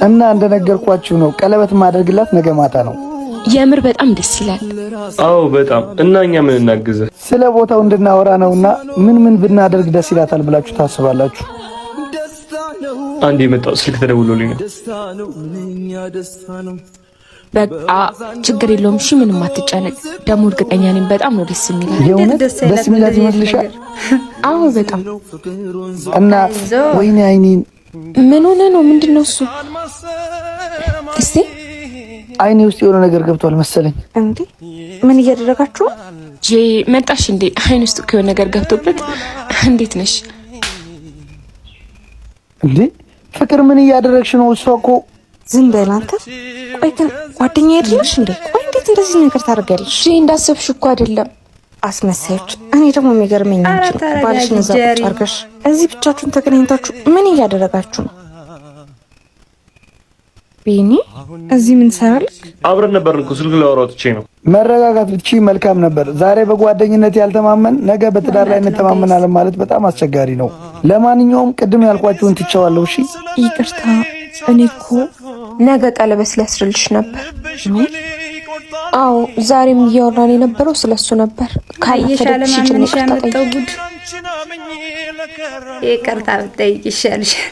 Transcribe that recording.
እና እንደነገርኳችሁ ነው ቀለበት ማድረግላት ነገ ማታ ነው። የምር በጣም ደስ ይላል። አዎ በጣም እና እኛ ምን እናግዘ? ስለ ቦታው እንድናወራ ነውና ምን ብናደርግ ደስ ይላታል ብላችሁ ታስባላችሁ? አንድ የመጣው ስልክ ተደውሎልኝ ነው። በቃ ችግር የለውም። እሺ ምንም አትጨነቅ። ደግሞ እርግጠኛ ነኝ በጣም ነው ደስ የሚላት። የእውነት ደስ የሚላት ይመስልሻል? አዎ በጣም። እና ወይኔ አይኔን ምን ሆነ ነው? ምንድነው እሱ? እስቲ አይኔ ውስጥ የሆነ ነገር ገብቷል መሰለኝ። እንዴ ምን እያደረጋችሁ? ጄ መጣሽ እንዴ? አይን ውስጥ የሆነ ነገር ገብቶበት። እንዴት ነሽ? እንዴ ፍቅር ምን እያደረግሽ ነው? እሷ እኮ ዝም በል አንተ። ቆይ ግን ጓደኛ አይደለሽ እንዴ? ቆይ እንዴት እንደዚህ ነገር ታደርጋለሽ? ጄ እንዳሰብሽ እኮ አይደለም። አስመሳዮች። እኔ ደግሞ የሚገርመኝ እንጂ ባልሽ ነዛ ቁጭ አድርገሽ እዚህ ብቻችሁን ተገናኝታችሁ ምን እያደረጋችሁ ነው? ቢኒ እዚህ ምን ሰራልክ? አብረን ነበርን እኮ ስልክ ላወራው ትቼ ነው። መረጋጋት ብቻ መልካም ነበር። ዛሬ በጓደኝነት ያልተማመን ነገ በትዳር ላይ እንተማመናለን ማለት በጣም አስቸጋሪ ነው። ለማንኛውም ቅድም ያልኳችሁን ትቼዋለሁ። እሺ ይቅርታ። እኔ እኮ ነገ ቀለበት ሊያስርልሽ ነበር። አዎ ዛሬም እያወራን የነበረው ስለሱ ነበር። ካየሻለሽ ጭንቅ ታጣጣው ጉድ ይቅርታ ብትጠይቂ ይሻልሻል።